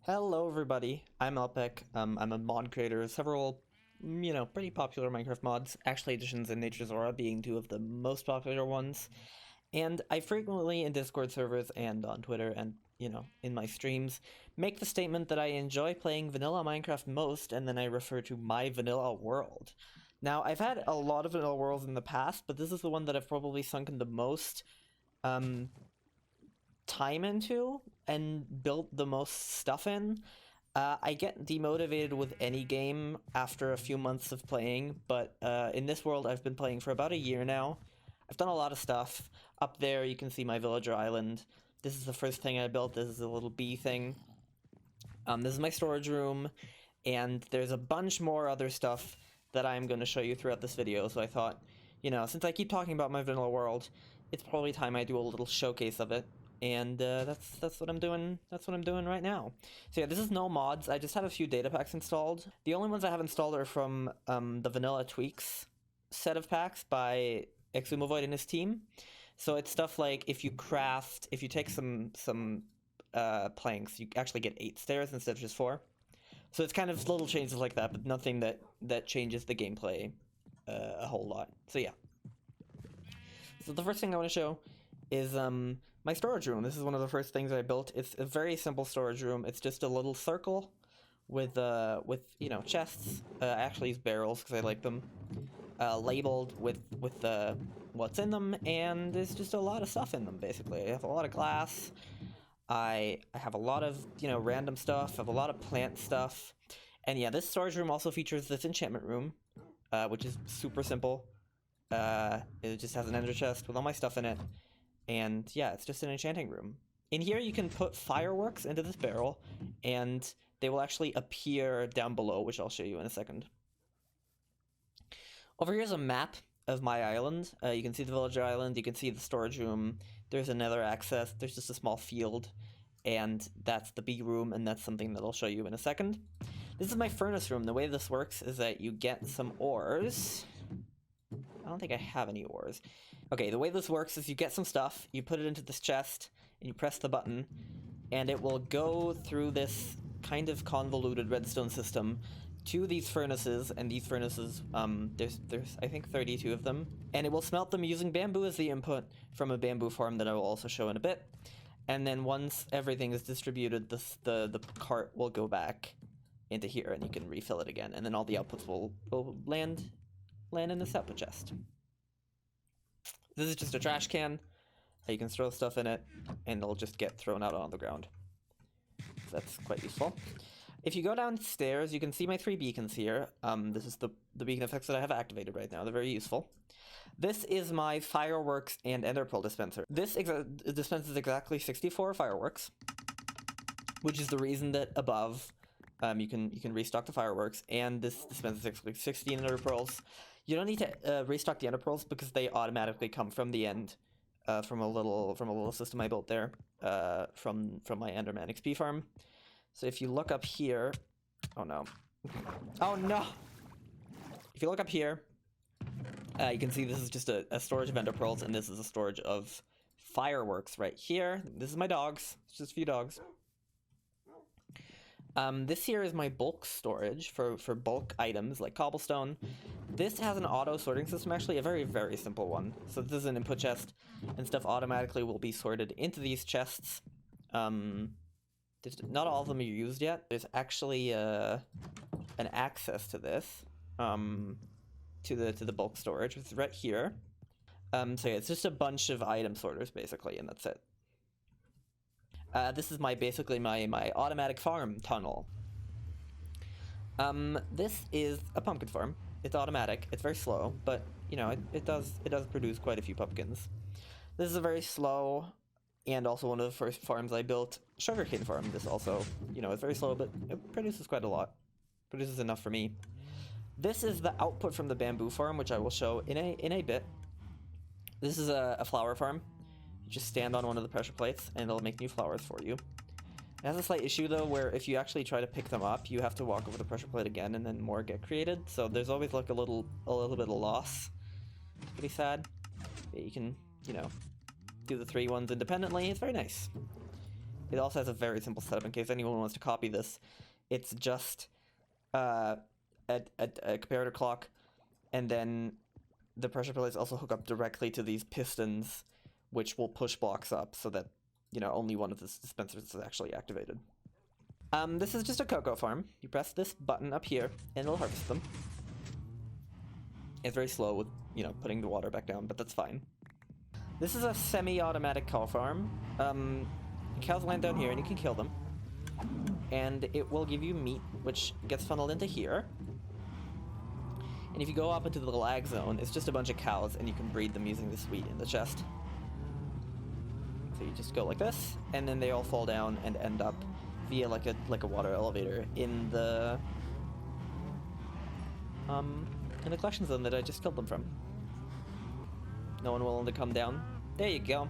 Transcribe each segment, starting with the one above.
Hello everybody, I'm Ellpeck. I'm a mod creator of several, pretty popular Minecraft mods, Actually Editions and Nature's Aura being two of the most popular ones. And I frequently in Discord servers and on Twitter and, in my streams, make the statement that I enjoy playing vanilla Minecraft most, and then I refer to my vanilla world. Now, I've had a lot of vanilla worlds in the past, but this is the one that I've probably sunken the most, time into and built the most stuff in. I get demotivated with any game after a few months of playing, but in this world I've been playing for about a year now. I've done a lot of stuff. Up there you can see my villager island. This is the first thing I built. This is a little bee thing. This is my storage room, and there's a bunch more other stuff that I'm going to show you throughout this video, so I thought, since I keep talking about my vanilla world, it's probably time I do a little showcase of it. And that's what I'm doing. That's what I'm doing right now. So yeah, this is no mods. I just have a few data packs installed. The only ones I have installed are from the Vanilla Tweaks set of packs by Exumavoid and his team. So it's stuff like if you take some planks, you actually get 8 stairs instead of just 4. So it's kind of little changes like that, but nothing that changes the gameplay a whole lot. So yeah. So the first thing I want to show is my storage room. This is one of the first things I built. It's a very simple storage room. It's just a little circle with chests. I actually use barrels because I like them. Labeled with what's in them, and there's just a lot of stuff in them. Basically, I have a lot of glass. I have a lot of random stuff. I have a lot of plant stuff, and yeah, this storage room also features this enchantment room, which is super simple. It just has an ender chest with all my stuff in it. And yeah, it's just an enchanting room. In here you can put fireworks into this barrel, and they will actually appear down below, which I'll show you in a second. Over here is a map of my island. You can see the villager island, you can see the storage room, there's another access, there's just a small field, and that's the bee room, and that's something that I'll show you in a second. This is my furnace room. The way this works is that you get some ores. I don't think I have any ores. Okay, the way this works is you get some stuff, you put it into this chest, and you press the button, and it will go through this kind of convoluted redstone system to these furnaces, and these furnaces, there's I think 32 of them, and it will smelt them using bamboo as the input from a bamboo farm that I will also show in a bit. And then once everything is distributed, the cart will go back into here, and you can refill it again, and then all the outputs will land in this output chest. This is just a trash can. You can throw stuff in it, and it'll just get thrown out on the ground. So that's quite useful. If you go downstairs, you can see my 3 beacons here. This is the beacon effects that I have activated right now. They're very useful. This is my fireworks and ender pearl dispenser. This dispenses exactly 64 fireworks, which is the reason that above you can restock the fireworks, and this dispenses 16 ender pearls. You don't need to restock the ender pearls because they automatically come from the end, from a little system I built there, from my Enderman XP farm. So if you look up here, oh no, if you look up here, you can see this is just a storage of ender pearls, and this is a storage of fireworks right here. This is my dogs. It's just a few dogs. This here is my bulk storage for bulk items like cobblestone. This has an auto sorting system, actually a very, very simple one. So this is an input chest, and stuff automatically will be sorted into these chests. Not all of them are used yet. There's actually an access to this, to the bulk storage, which is right here. So yeah, it's just a bunch of item sorters basically, and that's it. This is basically my automatic farm tunnel. This is a pumpkin farm. It's automatic. It's very slow, but it does produce quite a few pumpkins. This is a very slow, and also one of the first farms I built, Sugarcane Farm. This also, it's very slow, but it produces quite a lot. Produces enough for me. This is the output from the bamboo farm, which I will show in a bit. This is a flower farm. Just stand on one of the pressure plates and it'll make new flowers for you. It has a slight issue though, where if you actually try to pick them up, you have to walk over the pressure plate again, and then more get created. So there's always like a little bit of loss. It's pretty sad. You can do the 3 ones independently. It's very nice. It also has a very simple setup in case anyone wants to copy this. It's just a comparator clock, and then the pressure pillars also hook up directly to these pistons, which will push blocks up so that, you know, only one of the dispensers is actually activated. This is just a cocoa farm. You press this button up here, and it'll harvest them. It's very slow with, you know, putting the water back down, but that's fine. This is a semi-automatic cow farm. Cows land down here, and you can kill them. And it will give you meat, which gets funneled into here. And if you go up into the lag zone, it's just a bunch of cows, and you can breed them using this wheat in the chest. So you just go like this, and then they all fall down and end up via like a water elevator in the collection zone that I just killed them from. No one willing to come down. There you go.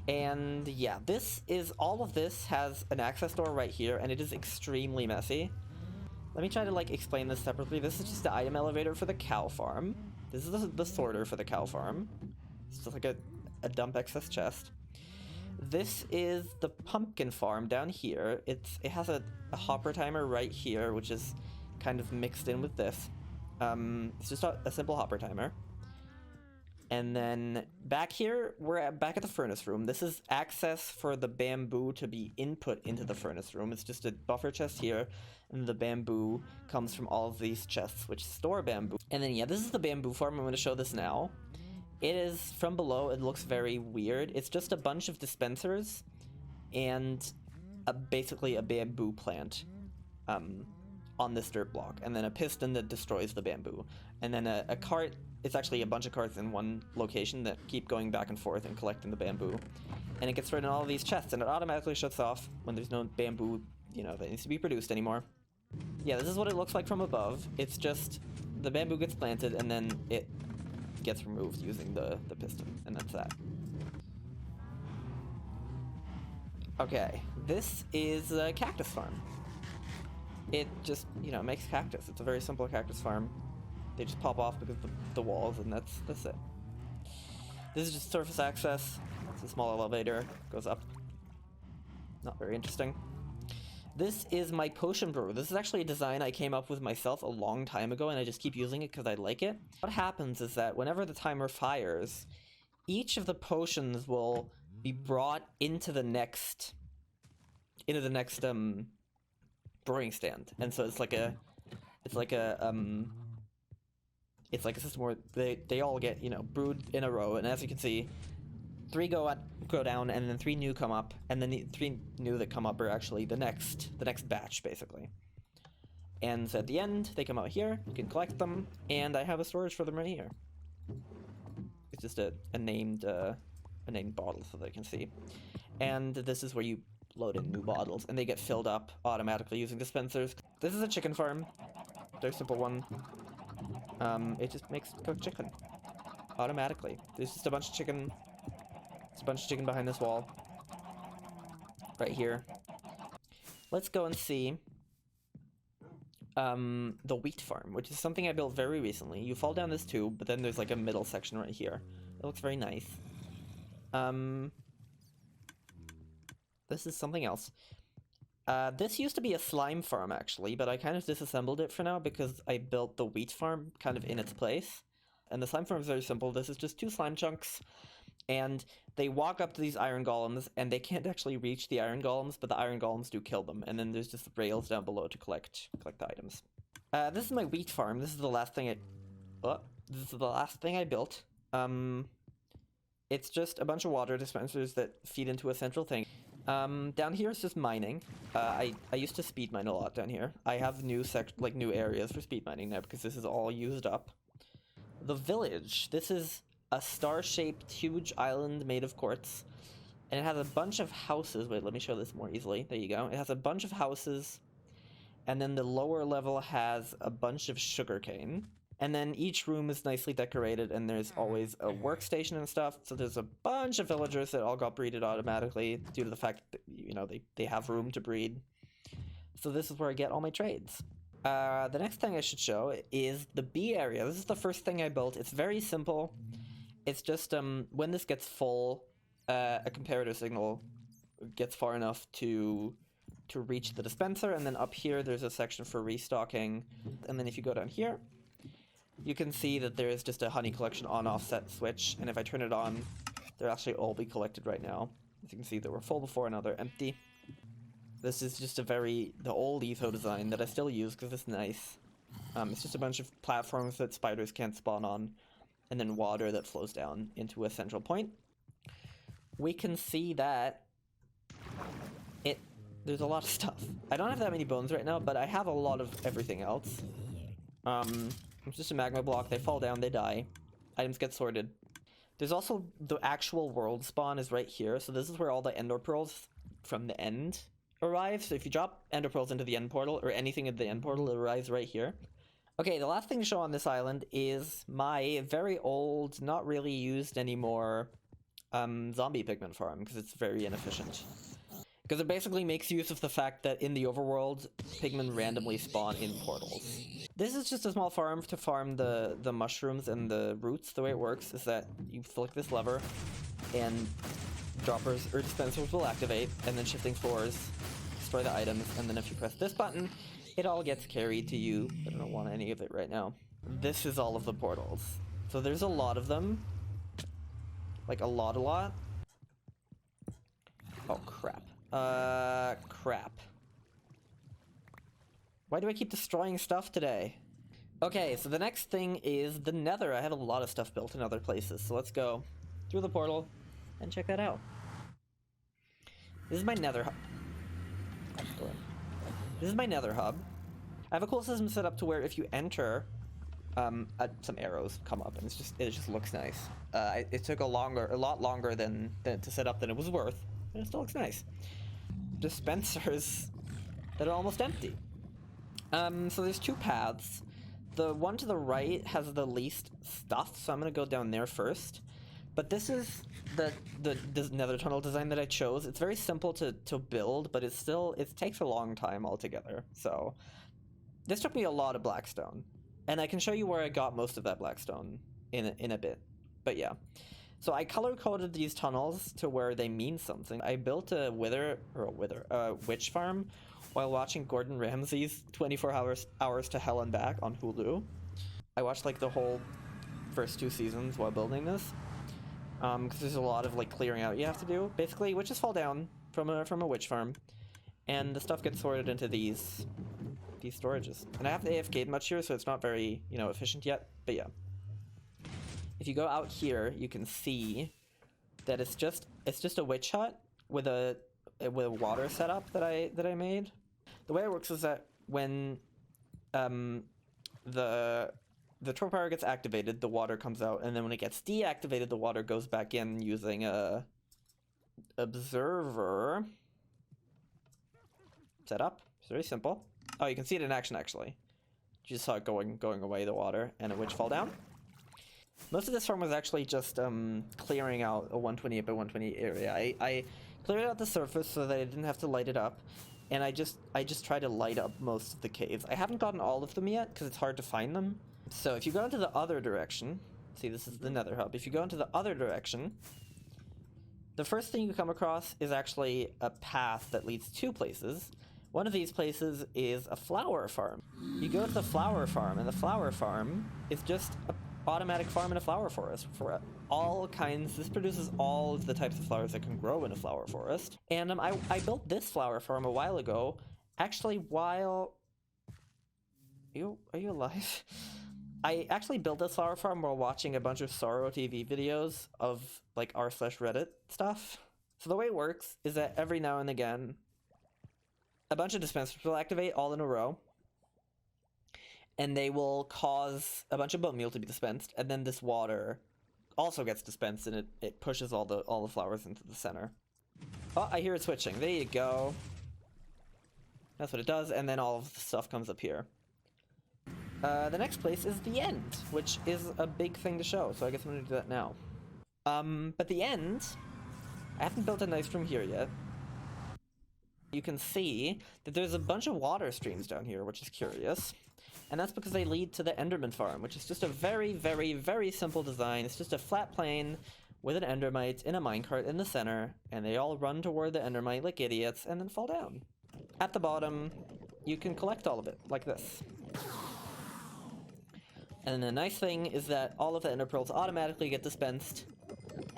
And yeah, all of this has an access door right here, and it is extremely messy. Let me try to like explain this separately. This is just the item elevator for the cow farm. This is the sorter for the cow farm. It's just like a dump excess chest. This is the pumpkin farm down here. It has a hopper timer right here, which is kind of mixed in with this. It's just a simple hopper timer. And then back here, we're back at the furnace room. This is access for the bamboo to be input into the furnace room. It's just a buffer chest here, and the bamboo comes from all of these chests, which store bamboo. And then, yeah, this is the bamboo farm. I'm going to show this now. It is, from below, it looks very weird. It's just a bunch of dispensers and basically a bamboo plant on this dirt block, and then a piston that destroys the bamboo. And then a cart. It's actually a bunch of carts in one location that keep going back and forth and collecting the bamboo. And it gets thrown in all of these chests, and it automatically shuts off when there's no bamboo, you know, that needs to be produced anymore. Yeah, this is what it looks like from above. It's just the bamboo gets planted, and then it gets removed using the piston, and that's that. Okay, this is a cactus farm. It just, you know, makes cactus. It's a very simple cactus farm. They just pop off because of the walls, and that's it. This is just surface access. It's a small elevator, goes up. Not very interesting. This is my potion brewer. This is actually a design I came up with myself a long time ago, and I just keep using it because I like it. What happens is that whenever the timer fires, each of the potions will be brought into the next brewing stand, and so it's like a system where they all get, you know, brewed in a row, and as you can see, 3 go down, and then 3 new come up, and then the 3 new that come up are actually the next batch, basically. And so at the end, they come out here, you can collect them, and I have a storage for them right here. It's just a named bottle so they can see. And this is where you load in new bottles, and they get filled up automatically using dispensers. This is a chicken farm. Very simple one. It just makes cooked chicken automatically. There's just a bunch of chicken. There's a bunch of chicken behind this wall. Right here. Let's go and see the wheat farm, which is something I built very recently. You fall down this tube, but then there's like a middle section right here. It looks very nice. This is something else. This used to be a slime farm, actually, but I kind of disassembled it for now because I built the wheat farm kind of in its place. And the slime farm is very simple. This is just 2 slime chunks, and they walk up to these iron golems, and they can't actually reach the iron golems, but the iron golems do kill them. And then there's just rails down below to collect the items. This is my wheat farm. This is the last thing I built. It's just a bunch of water dispensers that feed into a central thing. Down here is just mining. I used to speed mine a lot down here. I have new areas for speed mining now because this is all used up. The village. This is a star-shaped huge island made of quartz, and it has a bunch of houses. Wait, let me show this more easily. There you go. It has a bunch of houses, and then the lower level has a bunch of sugarcane. And then each room is nicely decorated, and there's always a workstation and stuff. So there's a bunch of villagers that all got breeded automatically due to the fact that, you know, they have room to breed. So this is where I get all my trades. The next thing I should show is the bee area. This is the first thing I built. It's very simple. It's just when this gets full, a comparator signal gets far enough to reach the dispenser, and then up here there's a section for restocking. And then if you go down here, you can see that there is just a honey collection on-off set switch, and if I turn it on, they'll actually all be collected right now. As you can see, they were full before, now they're empty. This is just the old eco design that I still use because it's nice. It's just a bunch of platforms that spiders can't spawn on, and then water that flows down into a central point. We can see that there's a lot of stuff. I don't have that many bones right now, but I have a lot of everything else. It's just a magma block. They fall down, they die. Items get sorted. There's also the actual world spawn is right here, so this is where all the ender pearls from the end arrive. So if you drop ender pearls into the end portal, or anything in the end portal, it arrives right here. Okay, the last thing to show on this island is my very old, not really used anymore, zombie pigment farm, because it's very inefficient. Because it basically makes use of the fact that in the overworld, pigmen randomly spawn in portals. This is just a small farm to farm the mushrooms and the roots. The way it works is that you flick this lever, and droppers or dispensers will activate, and then shifting floors destroy the items, and then if you press this button, it all gets carried to you. I don't want any of it right now. This is all of the portals. So there's a lot of them. Like a lot. Oh, crap. Crap. Why do I keep destroying stuff today? Okay, so the next thing is the Nether. I have a lot of stuff built in other places, so let's go through the portal and check that out. This is my Nether Hub. This is my Nether Hub. I have a cool system set up to where if you enter, some arrows come up, and it just looks nice. It took a lot longer than to set up than it was worth, but it still looks nice. Dispensers that are almost empty. So there's two paths. The one to the right has the least stuff, so I'm gonna go down there first. But this is the Nether Tunnel design that I chose. It's very simple to build, but it takes a long time altogether. So this took me a lot of blackstone, and I can show you where I got most of that blackstone in a bit. But yeah. So I color-coded these tunnels to where they mean something. I built a witch farm while watching Gordon Ramsay's 24 hours to Hell and Back on Hulu. I watched like the whole first 2 seasons while building this. Because there's a lot of like clearing out you have to do. Basically, witches fall down from a witch farm, and the stuff gets sorted into these storages. And I have the AFK much here, so it's not very efficient yet. But yeah. If you go out here, you can see that it's just a witch hut with a water setup that I made. The way it works is that when the troll power gets activated, the water comes out, and then when it gets deactivated, the water goes back in using a observer setup. It's very simple. Oh, you can see it in action actually. You just saw it going away, the water, and a witch fall down. Most of this farm was actually just clearing out a 128 by 128 area. I cleared out the surface so that I didn't have to light it up, and I just tried to light up most of the caves. I haven't gotten all of them yet because it's hard to find them. So if you go into the other direction, see, this is the Nether Hub. If you go into the other direction, the first thing you come across is actually a path that leads 2 places. One of these places is a flower farm. You go to the flower farm, and the flower farm is just a automatic farm in a flower forest for all kinds. This produces all of the types of flowers that can grow in a flower forest. And I built this flower farm a while ago, actually while... Are you alive? I actually built this flower farm while watching a bunch of Sorrow TV videos of like r/Reddit stuff. So the way it works is that every now and again, a bunch of dispensers will activate all in a row, and they will cause a bunch of bone meal to be dispensed, and then this water also gets dispensed, and it pushes all the flowers into the center. Oh, I hear it switching. There you go. That's what it does, and then all of the stuff comes up here. The next place is the end, which is a big thing to show, so I guess I'm gonna do that now. But the end, I haven't built a nice room here yet. You can see that there's a bunch of water streams down here, which is curious. And that's because they lead to the Enderman Farm, which is just a very, very, very simple design. It's just a flat plane with an endermite in a minecart in the center, and they all run toward the endermite like idiots and then fall down. At the bottom, you can collect all of it, like this. And the nice thing is that all of the ender pearls automatically get dispensed.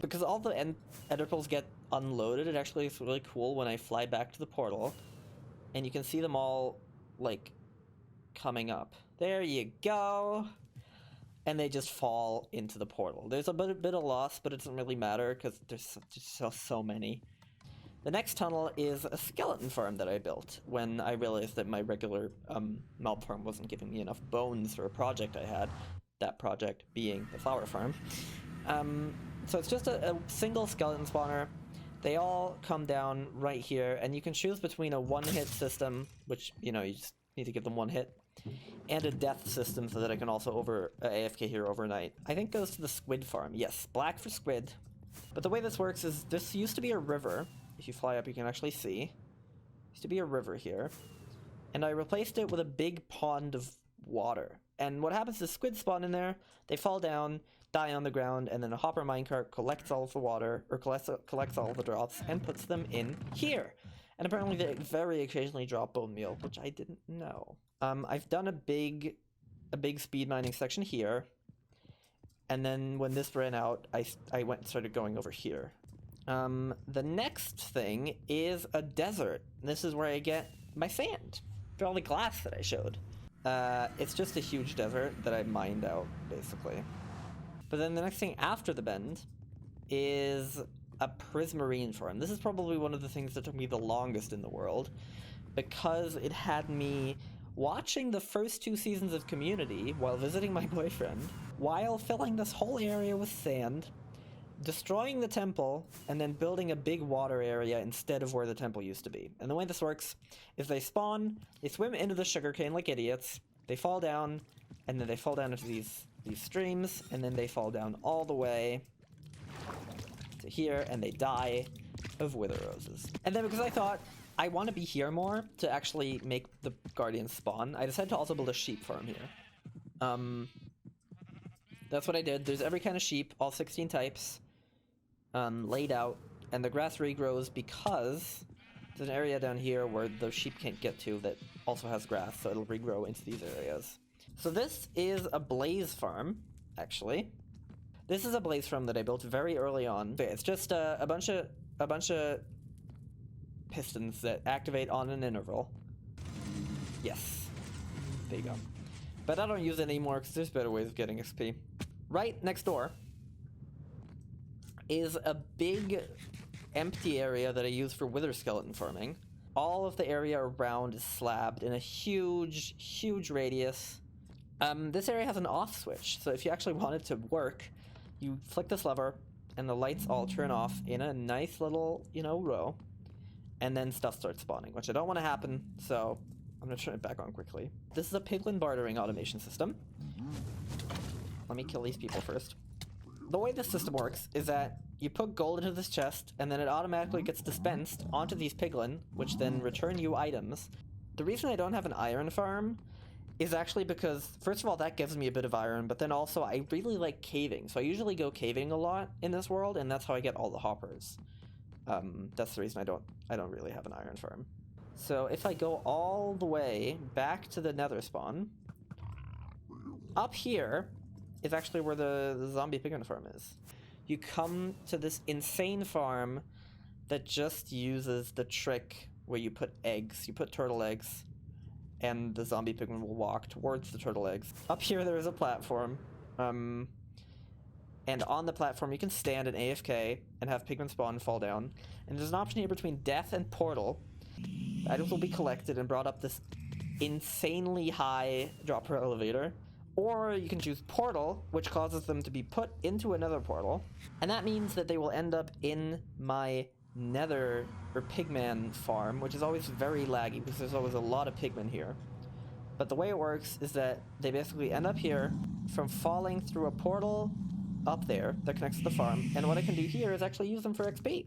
Because all the ender pearls get unloaded, it actually is really cool when I fly back to the portal. And you can see them all, like, coming up. There you go! And they just fall into the portal. There's a bit of loss, but it doesn't really matter because there's just so many. The next tunnel is a skeleton farm that I built when I realized that my regular mob farm wasn't giving me enough bones for a project I had. That project being the flower farm. So it's just a single skeleton spawner. They all come down right here, and you can choose between a one-hit system, which, you know, you just need to give them one hit, and a death system so that I can also AFK here overnight. I think goes to the squid farm. Yes, black for squid. But the way this works is this used to be a river. If you fly up, you can actually see. Used to be a river here. And I replaced it with a big pond of water. And what happens is squid spawn in there, they fall down, die on the ground, and then a hopper minecart collects all of the water, or collects all of the drops, and puts them in here. And apparently they very occasionally drop bone meal, which I didn't know. I've done a big speed mining section here. And then when this ran out, I went and started going over here. The next thing is a desert. This is where I get my sand for all the glass that I showed. It's just a huge desert that I mined out, basically. But then the next thing after the bend is a prismarine farm. This is probably one of the things that took me the longest in the world, because it had me watching the first 2 seasons of Community while visiting my boyfriend, while filling this whole area with sand, destroying the temple, and then building a big water area instead of where the temple used to be. And the way this works is they spawn, they swim into the sugarcane like idiots, they fall down, and then they fall down into these streams, and then they fall down all the way to here, and they die of wither roses. And then because I thought, I want to be here more to actually make the guardians spawn, I decided to also build a sheep farm here. That's what I did. There's every kind of sheep, all 16 types, laid out, and the grass regrows because there's an area down here where the sheep can't get to that also has grass, so it'll regrow into these areas. So this is a blaze farm, actually. This is a blaze farm that I built very early on. It's just a bunch of pistons that activate on an interval. Yes. There you go. But I don't use it anymore because there's better ways of getting XP. Right next door is a big empty area that I use for wither skeleton farming. All of the area around is slabbed in a huge, huge radius. This area has an off switch, so if you actually want it to work, you flick this lever and the lights all turn off in a nice little, row, and then stuff starts spawning, which I don't want to happen, so I'm going to turn it back on quickly. This is a Piglet bartering automation system. Let me kill these people first. The way this system works is that you put gold into this chest, and then it automatically gets dispensed onto these piglin, which then return you items. The reason I don't have an iron farm is actually because, first of all, that gives me a bit of iron, but then also I really like caving, so I usually go caving a lot in this world, and that's how I get all the hoppers. That's the reason I don't really have an iron farm. So if I go all the way back to the nether spawn, up here is actually where the zombie piglet farm is. You come to this insane farm that just uses the trick where you put eggs, you put turtle eggs, and the zombie pigman will walk towards the turtle eggs. Up here there is a platform, and on the platform you can stand in AFK and have pigmen spawn and fall down. And there's an option here between death and portal. Items will be collected and brought up this insanely high drop per elevator. Or you can choose portal, which causes them to be put into another portal. And that means that they will end up in my nether or pigman farm, which is always very laggy because there's always a lot of pigmen here. But the way it works is that they basically end up here from falling through a portal up there that connects to the farm. And what I can do here is actually use them for XP.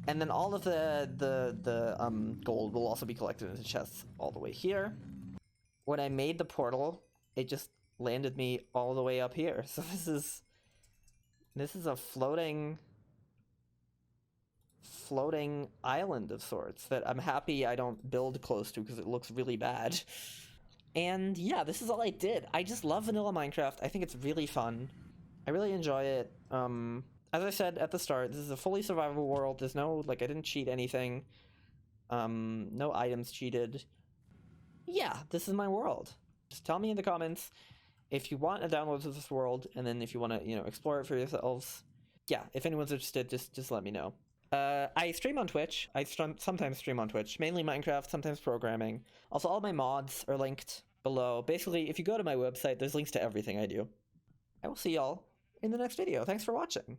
And then all of the gold will also be collected into chests all the way here. When I made the portal, it just landed me all the way up here. So this is This is a floating island of sorts that I'm happy I don't build close to because it looks really bad. And yeah, this is all I did. I just love vanilla Minecraft. I think it's really fun. I really enjoy it. As I said at the start, this is a fully survivable world. There's no, like, I didn't cheat anything. No items cheated. Yeah, this is my world. Just tell me in the comments if you want a download of this world, and then if you want to, you know, explore it for yourselves. Yeah, if anyone's interested, just let me know. I stream on Twitch. I sometimes stream on Twitch, mainly Minecraft, sometimes programming. Also, all my mods are linked below. Basically, if you go to my website, there's links to everything I do. I will see y'all in the next video. Thanks for watching.